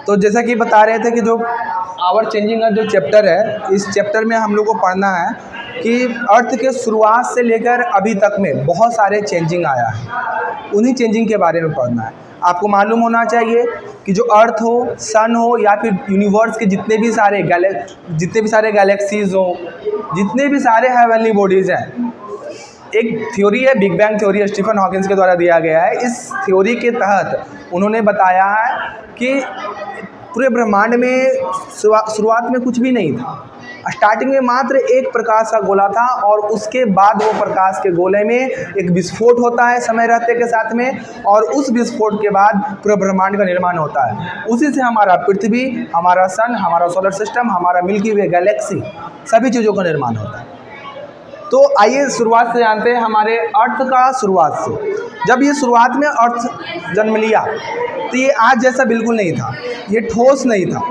तो जैसा कि बता रहे थे कि जो आवर चेंजिंग का जो चैप्टर है, इस चैप्टर में हम लोग को पढ़ना है कि अर्थ के शुरुआत से लेकर अभी तक में बहुत सारे चेंजिंग आया है, उन्हीं चेंजिंग के बारे में पढ़ना है। आपको मालूम होना चाहिए कि जो अर्थ हो, सन हो, या फिर यूनिवर्स के जितने भी सारे गैलेक्सीज हो, जितने भी सारे हेवनली बॉडीज़ हैं, एक थ्योरी है, big bang theory, Stephen Hawkins के द्वारा दिया गया है। इस थ्योरी के तहत उन्होंने बताया है कि पूरे ब्रह्मांड में शुरुआत में कुछ भी नहीं था। स्टार्टिंग में मात्र एक प्रकाश का गोला था और उसके बाद वो प्रकाश के गोले में एक विस्फोट होता है समय रहते के साथ में, और उस विस्फोट के बाद पूरे ब्रह्मांड का निर्माण होता है। उसी से हमारा पृथ्वी, हमारा सन, हमारा सोलर सिस्टम, हमारा मिल्की वे गैलेक्सी, सभी चीज़ों का निर्माण होता है। तो आइए शुरुआत से जानते हैं हमारे अर्थ का शुरुआत से। जब ये शुरुआत में अर्थ जन्म लिया तो ये आज जैसा बिल्कुल नहीं था, ये ठोस नहीं था,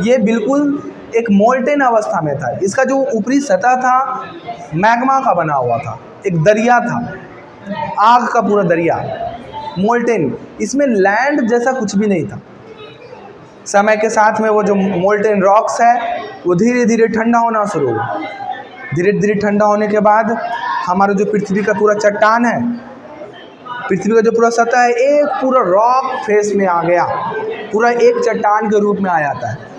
ये बिल्कुल एक मोल्टेन अवस्था में था। इसका जो ऊपरी सतह था मैग्मा का बना हुआ था, एक दरिया था, आग का पूरा दरिया, मोल्टेन। इसमें लैंड जैसा कुछ भी नहीं था। समय के साथ में वो जो मोल्टेन रॉक्स है वो धीरे धीरे ठंडा होना शुरू हुआ। धीरे धीरे ठंडा होने के बाद हमारा जो पृथ्वी का पूरा चट्टान है, पृथ्वी का जो पूरा सतह है, एक पूरा रॉक फेस में आ गया, पूरा एक चट्टान के रूप में आ जाता है।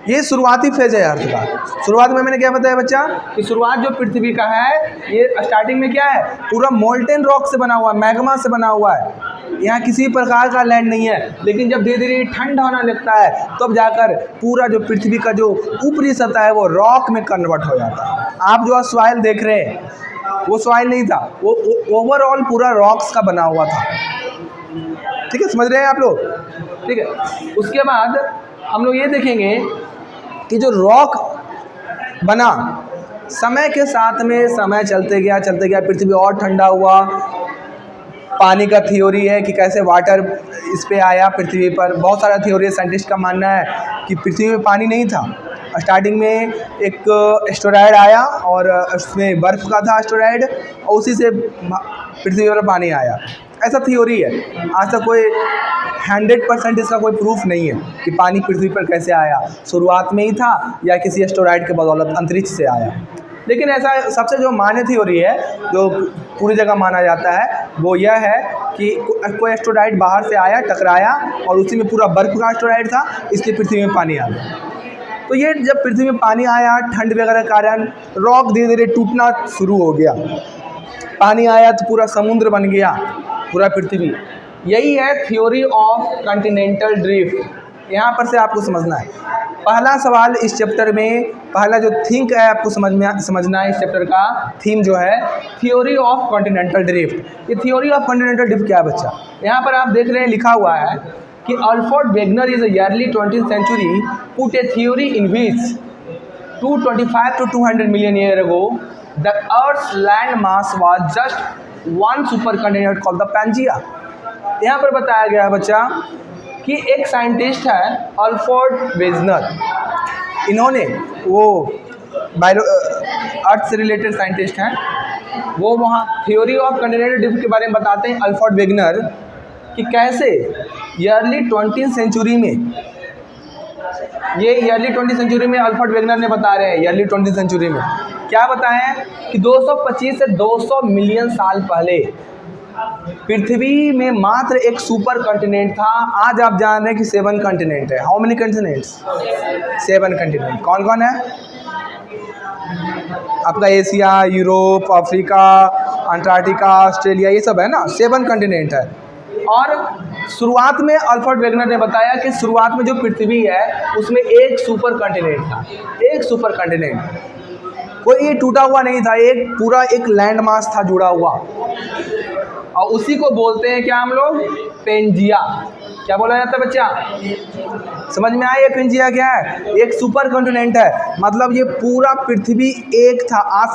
ये शुरुआती फेज है अर्थ का। शुरुआत में मैंने क्या बताया बच्चा कि शुरुआत जो पृथ्वी का है, ये स्टार्टिंग में क्या है, पूरा मोल्टेन रॉक से बना हुआ है, मैग्मा से बना हुआ है। यहाँ किसी प्रकार का लैंड नहीं है। लेकिन जब धीरे धीरे ठंडा होने लगता है तब तो जाकर पूरा जो पृथ्वी का जो ऊपरी सतह है वो रॉक में कन्वर्ट हो जाता है। आप जो सॉइल देख रहे हैं वो सॉइल नहीं था, वो ओवरऑल पूरा रॉक्स का बना हुआ था। ठीक है, समझ रहे हैं आप लोग? ठीक है। उसके बाद हम लोग ये देखेंगे कि जो रॉक बना, समय के साथ में समय चलते गया, पृथ्वी और ठंडा हुआ। पानी का थ्योरी है कि कैसे वाटर इस पे आया पृथ्वी पर। बहुत सारा थ्योरी है, साइंटिस्ट का मानना है कि पृथ्वी में पानी नहीं था। स्टार्टिंग में एक एस्टेरॉयड आया और उसमें बर्फ़ का था एस्टेरॉयड, और उसी से पृथ्वी पर पानी आया, ऐसा थ्योरी है। आज तक कोई 100% इसका कोई प्रूफ नहीं है कि पानी पृथ्वी पर कैसे आया, शुरुआत में ही था या किसी एस्टेरॉयड के बदौलत अंतरिक्ष से आया। लेकिन ऐसा सबसे जो मान्य थ्योरी है, जो पूरी जगह माना जाता है, वो यह है कि कोई एस्टेरॉयड बाहर से आया, टकराया, और उसी में पूरा बर्फ़ का एस्टेरॉयड था, इसलिए पृथ्वी में पानी आ गया। तो ये जब पृथ्वी में पानी आया, ठंड वगैरह के कारण रॉक धीरे धीरे टूटना शुरू हो गया। पानी आया तो पूरा समुद्र बन गया, पूरा पृथ्वी। यही है थ्योरी ऑफ कॉन्टिनेंटल ड्रिफ्ट। यहाँ पर से आपको समझना है। पहला सवाल इस चैप्टर में, पहला जो थिंक है आपको समझना है इस चैप्टर का थीम जो है थ्योरी ऑफ कॉन्टिनेंटल ड्रिफ्ट। ये थ्योरी ऑफ कॉन्टिनेंटल ड्रिफ्ट क्या है बच्चा? यहाँ पर आप देख रहे हैं लिखा हुआ है कि Alfred Wegener is early 20th century put a theory in which 225 to 200 million years ago the Earth's land mass was just one supercontinent called the Pangea। यहाँ पर बताया गया है बच्चा कि एक साइंटिस्ट है अल्फ्रेड वेगनर, इन्होंने वो अर्थ से रिलेटेड साइंटिस्ट हैं, वो वहाँ थ्योरी ऑफ कॉन्टिनेंटल ड्रिफ्ट के बारे में बताते हैं अल्फ्रेड वेगनर कि कैसे अर्ली 20th century में, ये अर्ली 20th century में अल्फ्रेड वेगनर ने बता रहे हैं। अर्ली 20th century में क्या बताएं कि 225 से 200 मिलियन साल पहले पृथ्वी में मात्र एक सुपर कॉन्टिनेंट था। आज आप जान रहे हैं कि 7 कॉन्टिनेंट है। How many continents? 7 कॉन्टिनेंट। कौन कौन है आपका? Asia, Europe, Africa, Antarctica, Australia, ये सब है ना, 7 कॉन्टिनेंट है। और शुरुआत में अल्फ्रेड वेगनर ने बताया कि शुरुआत में जो पृथ्वी है उसमें एक सुपर कॉन्टिनेंट था, एक सुपर कॉन्टिनेंट, कोई ये टूटा हुआ नहीं था, एक पूरा एक लैंड मास था जुड़ा हुआ, और उसी को बोलते हैं क्या हम लोग? पेंजिया। क्या बोला जाता है बच्चा? समझ में आया? पेंजिया क्या है? एक सुपर कॉन्टिनेंट है, मतलब ये पूरा पृथ्वी एक था। आज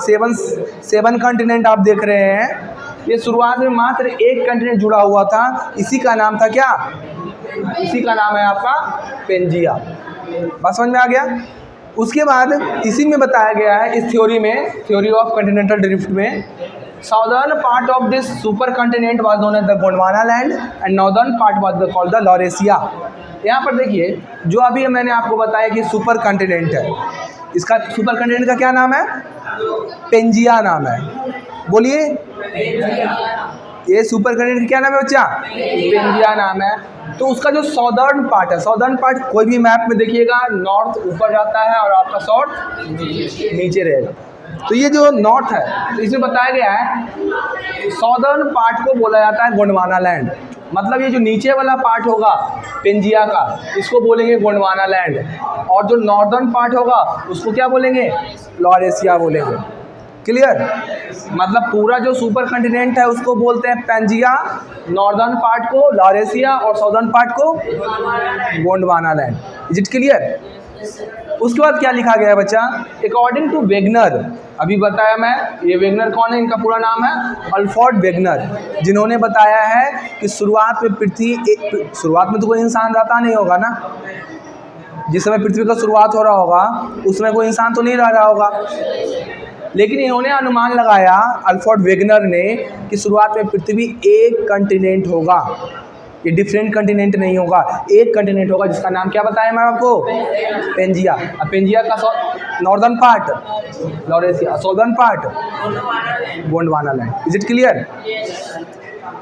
7 कॉन्टिनेंट आप देख रहे हैं, ये शुरुआत में मात्र एक कॉन्टिनेंट जुड़ा हुआ था। इसी का नाम था क्या? इसी का नाम है आपका पेंजिया। बात समझ में आ गया? उसके बाद इसी में बताया गया है इस थ्योरी में, थ्योरी ऑफ कॉन्टिनेंटल ड्रिफ्ट में, southern part of this super continent was known as the Gondwana land and northern part was called the Laurasia. यहाँ पर देखिए जो अभी मैंने आपको बताया कि सुपर कॉन्टिनेंट है, इसका सुपर कॉन्टिनेंट का क्या नाम है? पेंजिया नाम है। बोलिए, ये सुपर कॉन्टिनेंट का क्या नाम है बच्चा? पेंजिया नाम है। तो उसका जो सॉदर्न पार्ट है, सॉदर्न पार्ट कोई भी मैप में देखिएगा नॉर्थ ऊपर जाता है और आपका साउथ नीचे रहेगा। तो ये जो नॉर्थ है तो इसमें बताया गया है सॉदर्न पार्ट को बोला जाता है गोंडवाना लैंड। मतलब ये जो नीचे वाला पार्ट होगा पेंजिया का, इसको बोलेंगे गोंडवाना लैंड, और जो नॉर्दर्न पार्ट होगा उसको क्या बोलेंगे? लॉरेशिया बोलेंगे। क्लियर? मतलब पूरा जो सुपर कॉन्टिनेंट है उसको बोलते हैं पेंजिया, नॉर्दर्न पार्ट को लॉरेशिया और साउदर्न पार्ट को Gondwana land. Is it clear? उसके बाद क्या लिखा गया है बच्चा? अकॉर्डिंग टू वेगनर, अभी बताया मैं, ये वेगनर कौन है? इनका पूरा नाम है अल्फ्रेड वेगनर, जिन्होंने बताया है कि शुरुआत में शुरुआत में तो कोई इंसान रहता नहीं होगा ना, जिस समय पृथ्वी का शुरुआत हो रहा होगा उस समय कोई इंसान तो नहीं रह रहा होगा, लेकिन इन्होंने अनुमान लगाया अल्फ्रेड वेगनर ने कि शुरुआत में पृथ्वी एक कंटिनेंट होगा, ये डिफरेंट कंटिनेंट नहीं होगा, एक कंटिनेंट होगा जिसका नाम क्या बताया मैं आपको? पेंजिया। अब पेंजिया का northern part Laurasia, southern part Gondwana land. Is it clear?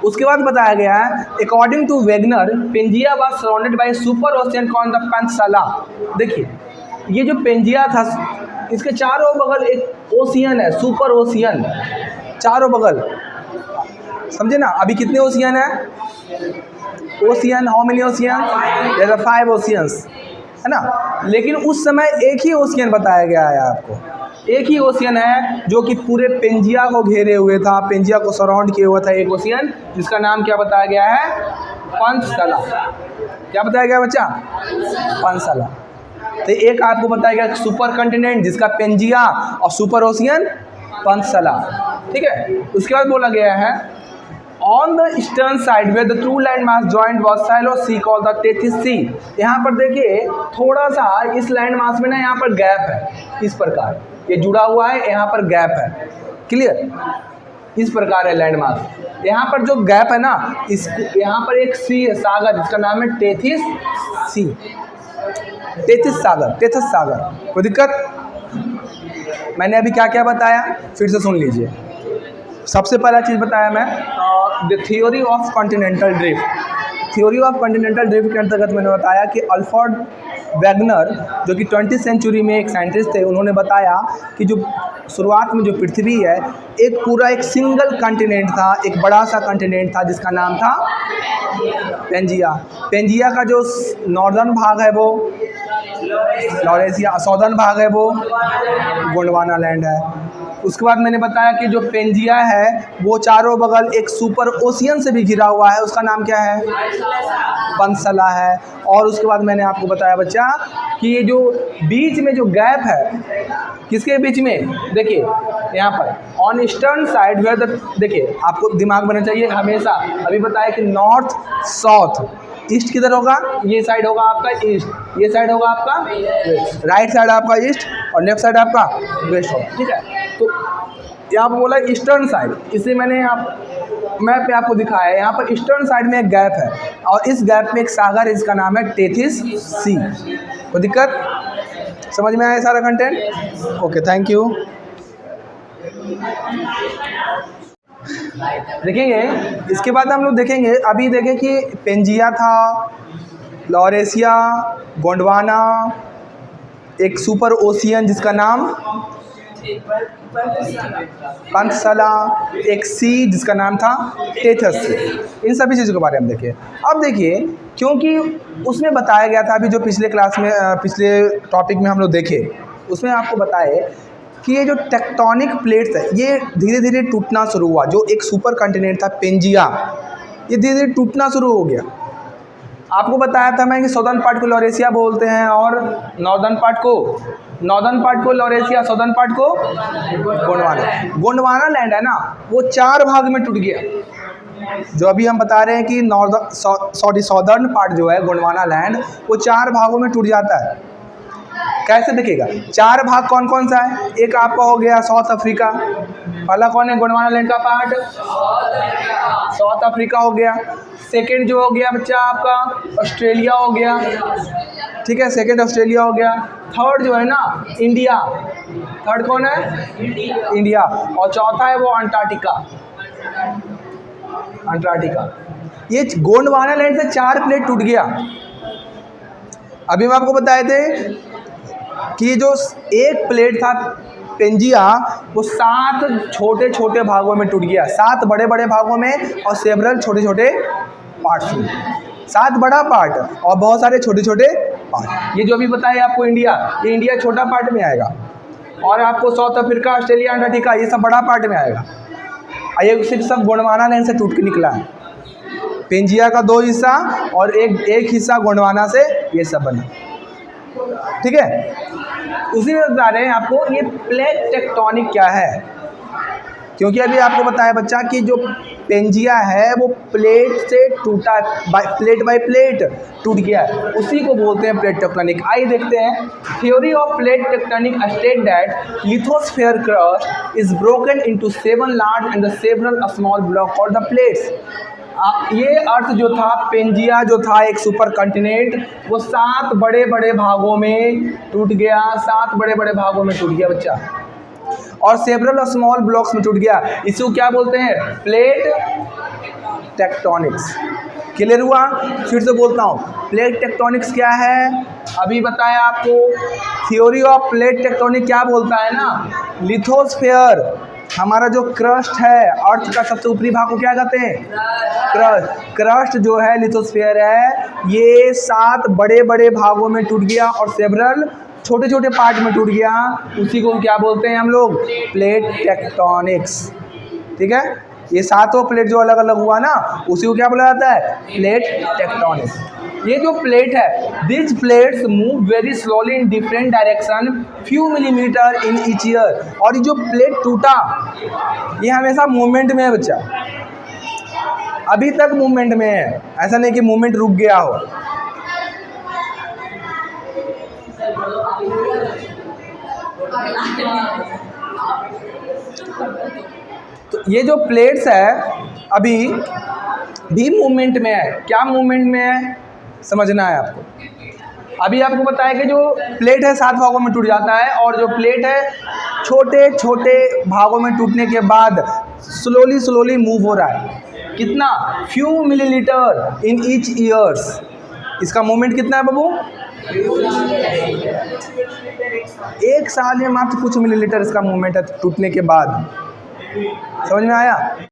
उसके बाद बताया गया है according to Wegener Pangaea was surrounded by super ocean called the peninsula. देखिए ये जो पेंजिया था इसके चारों बगल एक ओशियन है, सुपर ओशियन, चारों बगल, समझे ना? अभी कितने ओशियन है? Ocean, how many ocean? There are 5 oceans, है ना? लेकिन उस समय एक ही ओशियन बताया गया है आपको, एक ही ओशियन है जो कि पूरे पेंजिया को घेरे हुए था, पेंजिया को सराउंड किए हुआ था एक ओशियन, जिसका नाम क्या बताया गया है? पेनिनसुला। क्या बताया गया बच्चा? पेनिनसुला। तो एक आपको बताया गया सुपर कॉन्टिनेंट जिसका पेंजिया और सुपर ओशियन पेनिनसुला, ठीक है? उसके बाद बोला गया है on the eastern side where the true land mass joint was shallow sea called the Tethys sea. यहाँ पर देखिए थोड़ा सा इस लैंड मास में ना यहाँ पर गैप है, इस प्रकार ये जुड़ा हुआ है, यहाँ पर गैप है। क्लियर? इस प्रकार है लैंड मास, यहाँ पर जो गैप है ना, इस यहाँ पर एक सी है, सागर, जिसका नाम है टेथिस सी, टेथिस सागर, टेथिस सागर। कोई दिक्कत? मैंने अभी क्या क्या बताया फिर से सुन लीजिए। सबसे पहला चीज़ बताया मैं the theory of continental drift. Theory of continental drift के अंतर्गत मैंने बताया कि अल्फ्रेड वेगनर जो कि 20वीं सेंचुरी में एक साइंटिस्ट थे, उन्होंने बताया कि जो शुरुआत में जो पृथ्वी है एक पूरा एक सिंगल कॉन्टिनेंट था, एक बड़ा सा कॉन्टिनेंट था जिसका नाम था पेंजिया। पेंजिया का जो नॉर्दर्न भाग है वो लॉरेशिया, साउदर्न भाग है वो गोंडवाना लैंड है। उसके बाद मैंने बताया कि जो पेंजिया है वो चारों बगल एक सुपर ओशियन से भी घिरा हुआ है, उसका नाम क्या है? पेनिनसुला है। और उसके बाद मैंने आपको बताया बच्चा कि ये जो बीच में जो गैप है किसके बीच में? देखिए यहाँ पर on eastern side where the, देखिए आपको दिमाग बनना चाहिए हमेशा, अभी बताया कि नॉर्थ साउथ, ईस्ट किधर होगा? ये साइड होगा आपका ईस्ट, ये साइड होगा आपका वेस्ट, राइट साइड आपका ईस्ट और लेफ्ट साइड आपका वेस्ट होगा, ठीक है? तो यहाँ पर बोला ईस्टर्न साइड, इसे मैंने यहाँ मैप पे आपको दिखाया है। यहाँ पर ईस्टर्न साइड में एक गैप है और इस गैप में एक सागर है, इसका नाम है टेथिस सी। कोई दिक्कत? समझ में आया सारा कंटेंट? Okay, thank you. देखेंगे इसके बाद हम लोग देखेंगे, अभी देखें कि पेंजिया था, लॉरेशिया, गोंडवाना, एक सुपर ओशियन जिसका नाम पेनिनसुला, एक सी जिसका नाम था टेथिस सी। इन सभी चीज़ों के बारे में देखिए। अब देखिए क्योंकि उसमें बताया गया था, अभी जो पिछले क्लास में पिछले टॉपिक में हम लोग देखे उसमें आपको बताए कि ये जो टेक्टोनिक प्लेट्स है ये धीरे धीरे टूटना शुरू हुआ। जो एक सुपर कॉन्टिनेंट था पेंजिया, ये धीरे धीरे टूटना शुरू हो गया। आपको बताया था मैं कि साउदर्न पार्ट को लॉरेशिया बोलते हैं और नॉर्दर्न पार्ट को लॉरेशिया, साउदर्न पार्ट को गोंडवाना लैंड है ना, वो 4 भाग में टूट गया। जो अभी हम बता रहे हैं कि साउदर्न पार्ट जो है गोंडवाना लैंड वो 4 भागों में टूट जाता है। कैसे दिखेगा? 4 भाग कौन कौन सा है? एक आपका हो गया साउथ अफ्रीका, पहला कौन है गोंडवाना लैंड का पार्ट? साउथ अफ्रीका हो गया। सेकंड जो हो गया बच्चा आपका ऑस्ट्रेलिया हो गया, ठीक है, सेकंड ऑस्ट्रेलिया हो गया। थर्ड जो है ना इंडिया, थर्ड कौन है? इंडिया। और चौथा है वो अंटार्कटिका, अंटार्कटिका। ये गोंडवाना लैंड से 4 प्लेट टूट गया। अभी मैं आपको बताए थे कि जो एक प्लेट था पेंजिया, वो 7 छोटे छोटे भागों में टूट गया, 7 बड़े बड़े भागों में और सेवरल छोटे छोटे पार्ट्स में। 7 बड़ा पार्ट और बहुत सारे छोटे छोटे पार्ट। ये जो भी बताया आपको इंडिया, ये इंडिया छोटा पार्ट में आएगा, और आपको साउथ अफ्रीका, ऑस्ट्रेलिया, अंटार्कटिका ये सब बड़ा पार्ट में आएगा। ये सिर्फ सब गोंडवाना लैंड से टूट के निकला है। पेंजिया का 2 हिस्सा और एक हिस्सा गोंडवाना से ये सब बना, ठीक है। उसी में बता रहे हैं आपको ये प्लेट टेक्टोनिक क्या है, क्योंकि अभी आपको बताया बच्चा कि जो पेंजिया है वो प्लेट से टूटा, प्लेट बाय प्लेट टूट गया है, उसी को बोलते हैं प्लेट टेक्टोनिक। आइए देखते हैं। Theory of plate tectonic state that lithosphere crust is broken into 7 large and the several small block और द प्लेट्स। ये अर्थ जो था, पेंजिया जो था एक सुपर कंटिनेंट, वो 7 बड़े बड़े भागों में टूट गया, 7 बड़े बड़े भागों में टूट गया बच्चा, और सेवरल स्मॉल ब्लॉक्स में टूट गया। इसको क्या बोलते हैं? Plate tectonics. क्लियर हुआ? फिर से बोलता हूँ, प्लेट टेक्टोनिक्स क्या है? अभी बताया आपको। थ्योरी ऑफ प्लेट टेक्टोनिक क्या बोलता है ना, लिथोस्फीयर, हमारा जो क्रस्ट है, अर्थ का सबसे ऊपरी भाग को क्या कहते हैं? क्रस्ट। क्रस्ट जो है लिथोस्फीयर है, ये 7 बड़े बड़े भागों में टूट गया और सेवरल छोटे छोटे पार्ट में टूट गया। उसी को क्या बोलते हैं हम लोग? प्लेट टेक्टोनिक्स, ठीक है। ये 7 प्लेट जो अलग अलग हुआ ना, उसी को क्या बोला जाता है? Plate tectonics. ये जो प्लेट है, this plates move very slowly in different direction, few millimetre in each year. और ये जो प्लेट टूटा, ये हमेशा मूवमेंट में है बच्चा, अभी तक मूवमेंट में है, ऐसा नहीं कि मूवमेंट रुक गया हो। तो ये जो प्लेट्स है अभी भी मूवमेंट में है। क्या मूवमेंट में है समझना है आपको। अभी आपको बताया कि जो प्लेट है 7 भागों में टूट जाता है, और जो प्लेट है छोटे छोटे भागों में टूटने के बाद स्लोली स्लोली मूव हो रहा है। कितना? Few millilitre in each years. इसका मूवमेंट कितना है बाबू? 1 साल में मात्र कुछ मिलीलीटर इसका मूवमेंट है टूटने के बाद। समझ में आया?